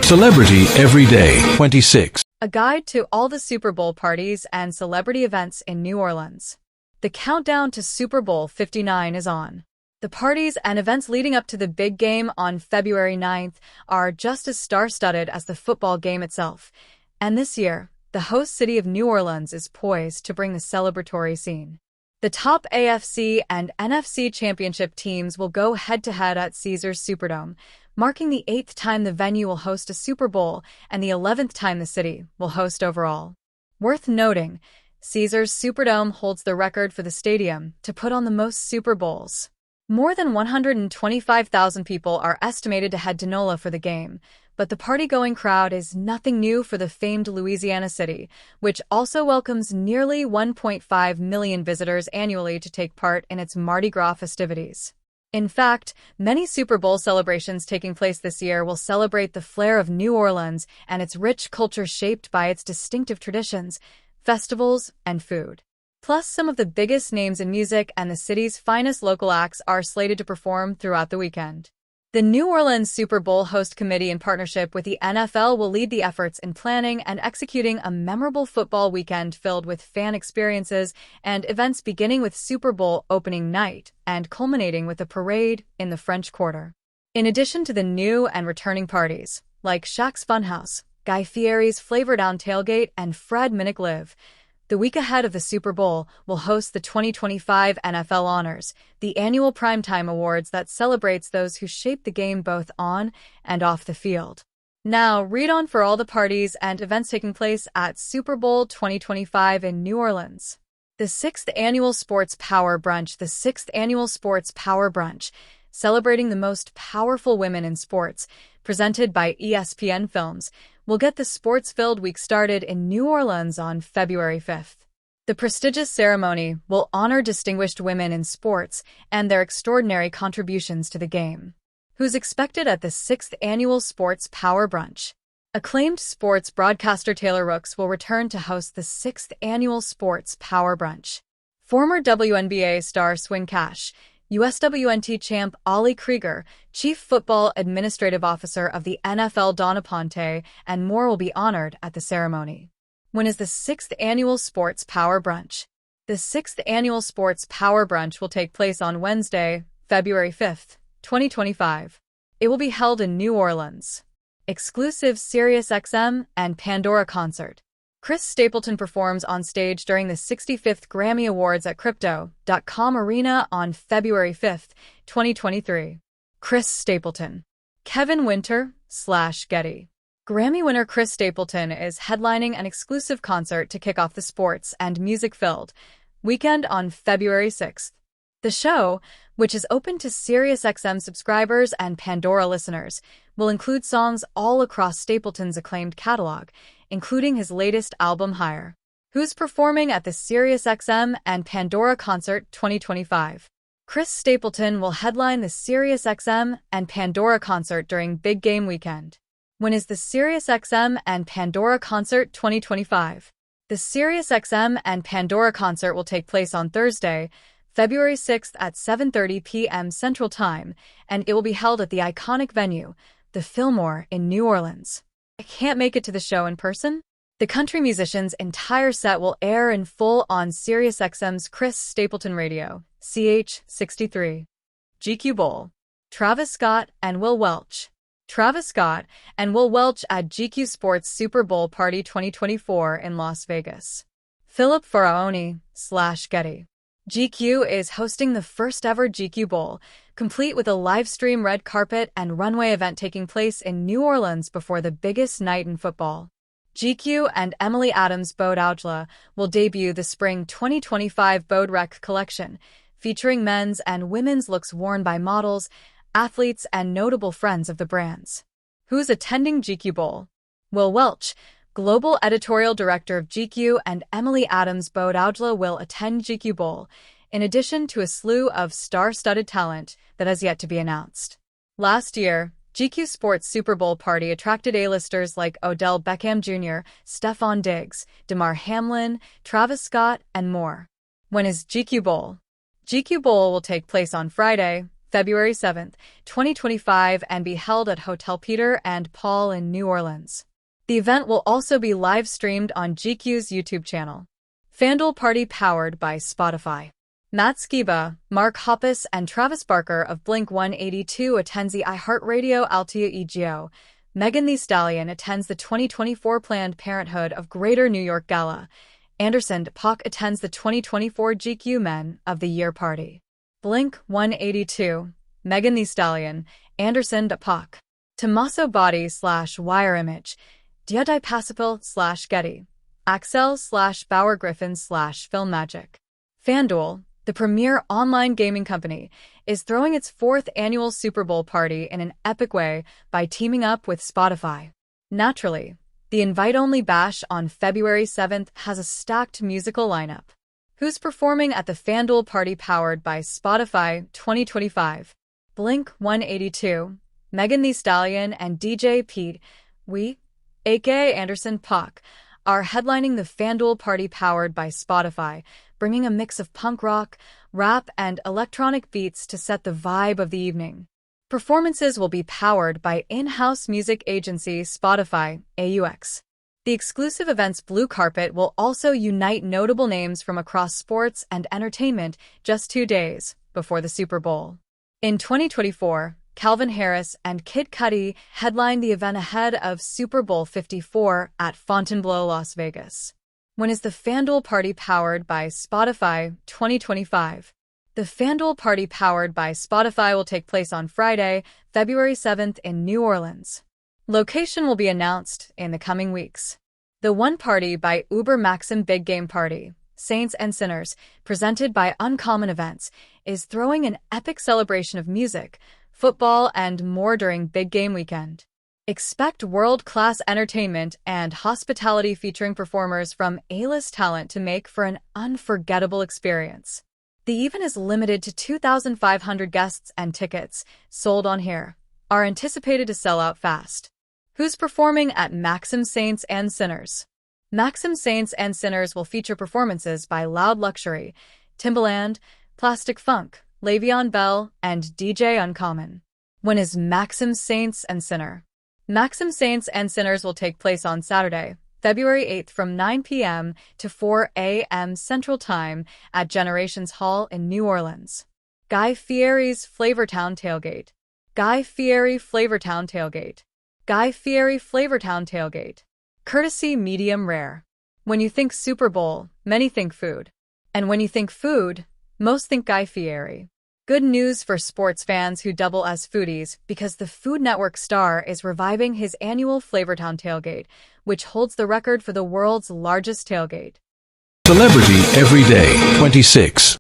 Celebrity Every Day 26. A guide to all the Super Bowl parties and celebrity events in New Orleans. The countdown to Super Bowl 59 is on. The parties and events leading up to the big game on February 9th are just as star-studded as the football game itself. And this year, the host city of New Orleans is poised to bring the celebratory scene. The top AFC and NFC championship teams will go head-to-head at Caesars Superdome, marking the 8th time the venue will host a Super Bowl and the 11th time the city will host overall. Worth noting, Caesars Superdome holds the record for the stadium to put on the most Super Bowls. More than 125,000 people are estimated to head to NOLA for the game, but the party-going crowd is nothing new for the famed Louisiana city, which also welcomes nearly 1.5 million visitors annually to take part in its Mardi Gras festivities. In fact, many Super Bowl celebrations taking place this year will celebrate the flair of New Orleans and its rich culture shaped by its distinctive traditions, festivals, and food. Plus, some of the biggest names in music and the city's finest local acts are slated to perform throughout the weekend. The New Orleans Super Bowl Host Committee, in partnership with the NFL, will lead the efforts in planning and executing a memorable football weekend filled with fan experiences and events, beginning with Super Bowl opening night and culminating with a parade in the French Quarter. In addition to the new and returning parties, like Shaq's Funhouse, Guy Fieri's Flavortown Tailgate, and Fred Minnick Live, the week ahead of the Super Bowl will host the 2025 NFL Honors, the annual primetime awards that celebrates those who shaped the game both on and off the field. Now, read on for all the parties and events taking place at Super Bowl 2025 in New Orleans. The 6th Annual Sports Power Brunch. The 6th Annual Sports Power Brunch, celebrating the most powerful women in sports, presented by ESPN Films, will get the sports-filled week started in New Orleans on February 5th. The prestigious ceremony will honor distinguished women in sports and their extraordinary contributions to the game. Who's expected at the 6th Annual Sports Power Brunch? Acclaimed sports broadcaster Taylor Rooks will return to host the 6th Annual Sports Power Brunch. Former WNBA star Swin Cash, USWNT champ Ollie Krieger, Chief Football Administrative Officer of the NFL Donna Ponte, and more will be honored at the ceremony. When is the 6th Annual Sports Power Brunch? The 6th Annual Sports Power Brunch will take place on Wednesday, February 5th, 2025. It will be held in New Orleans. Exclusive SiriusXM and Pandora concert. Chris Stapleton performs on stage during the 65th Grammy Awards at Crypto.com Arena on February 5th, 2023. Chris Stapleton. Kevin Winter / Getty. Grammy winner Chris Stapleton is headlining an exclusive concert to kick off the sports and music-filled weekend on February 6th. The show, which is open to SiriusXM subscribers and Pandora listeners, will include songs all across Stapleton's acclaimed catalog, including his latest album Higher. Who's performing at the SiriusXM and Pandora Concert 2025? Chris Stapleton will headline the SiriusXM and Pandora Concert during Big Game Weekend. When is the SiriusXM and Pandora Concert 2025? The SiriusXM and Pandora Concert will take place on Thursday, February 6th at 7:30 p.m. Central Time, and it will be held at the iconic venue, the Fillmore in New Orleans. I can't make it to the show in person? The country musician's entire set will air in full on SiriusXM's Chris Stapleton Radio, CH63. GQ Bowl. Travis Scott and Will Welch. Travis Scott and Will Welch at GQ Sports Super Bowl Party 2024 in Las Vegas. Philip Faraoni / Getty. GQ is hosting the first ever GQ Bowl, complete with a live-stream red carpet and runway event taking place in New Orleans before the biggest night in football. GQ and Emily Adams Bode Aujla will debut the Spring 2025 Bode Rec collection, featuring men's and women's looks worn by models, athletes, and notable friends of the brands. Who's attending GQ Bowl? Will Welch, Global Editorial Director of GQ, and Emily Adams Bode Aujla will attend GQ Bowl, in addition to a slew of star-studded talent that has yet to be announced. Last year, GQ Sports Super Bowl Party attracted A-listers like Odell Beckham Jr., Stephon Diggs, Damar Hamlin, Travis Scott, and more. When is GQ Bowl? GQ Bowl will take place on Friday, February 7, 2025, and be held at Hotel Peter and Paul in New Orleans. The event will also be live-streamed on GQ's YouTube channel. FanDuel Party powered by Spotify. Matt Skiba, Mark Hoppus, and Travis Barker of Blink-182 attends the iHeartRadio Altea EGO. Megan Thee Stallion attends the 2024 Planned Parenthood of Greater New York Gala. Anderson .Paak attends the 2024 GQ Men of the Year Party. Blink-182, Megan Thee Stallion, Anderson .Paak. Tommaso Body/Wire Image, Dia di Pasipil/Getty. Axel/Bauer Griffin/Film Magic. FanDuel, the premier online gaming company, is throwing its 4th annual Super Bowl party in an epic way by teaming up with Spotify. Naturally, the invite-only bash on February 7th has a stacked musical lineup. Who's performing at the FanDuel Party powered by Spotify 2025? Blink-182, Megan Thee Stallion, and DJ Pete, aka Anderson .Paak, are headlining the FanDuel Party powered by Spotify, bringing a mix of punk rock, rap, and electronic beats to set the vibe of the evening. Performances will be powered by in-house music agency Spotify, AUX. The exclusive event's blue carpet will also unite notable names from across sports and entertainment just 2 days before the Super Bowl. In 2024, Calvin Harris and Kid Cudi headlined the event ahead of Super Bowl 54 at Fontainebleau, Las Vegas. When is the FanDuel Party powered by Spotify 2025? The FanDuel Party powered by Spotify will take place on Friday, February 7th in New Orleans. Location will be announced in the coming weeks. The One Party by Uber Maxim Big Game Party, Saints and Sinners, presented by Uncommon Events, is throwing an epic celebration of music, football, and more during Big Game Weekend. Expect world-class entertainment and hospitality featuring performers from A-list talent to make for an unforgettable experience. The event is limited to 2,500 guests, and tickets, sold on here, are anticipated to sell out fast. Who's performing at Maxim Saints and Sinners? Maxim Saints and Sinners will feature performances by Loud Luxury, Timbaland, Plastic Funk, Le'Veon Bell, and DJ Uncommon. When is Maxim Saints and Sinner? Maxim Saints and Sinners will take place on Saturday, February 8th from 9 p.m. to 4 a.m. Central Time at Generations Hall in New Orleans. Guy Fieri's Flavortown Tailgate. Guy Fieri Flavortown Tailgate. Guy Fieri Flavortown Tailgate. Courtesy medium rare. When you think Super Bowl, many think food. And when you think food, most think Guy Fieri. Good news for sports fans who double as foodies, because the Food Network star is reviving his annual Flavortown Tailgate, which holds the record for the world's largest tailgate. Celebrity Every Day 26.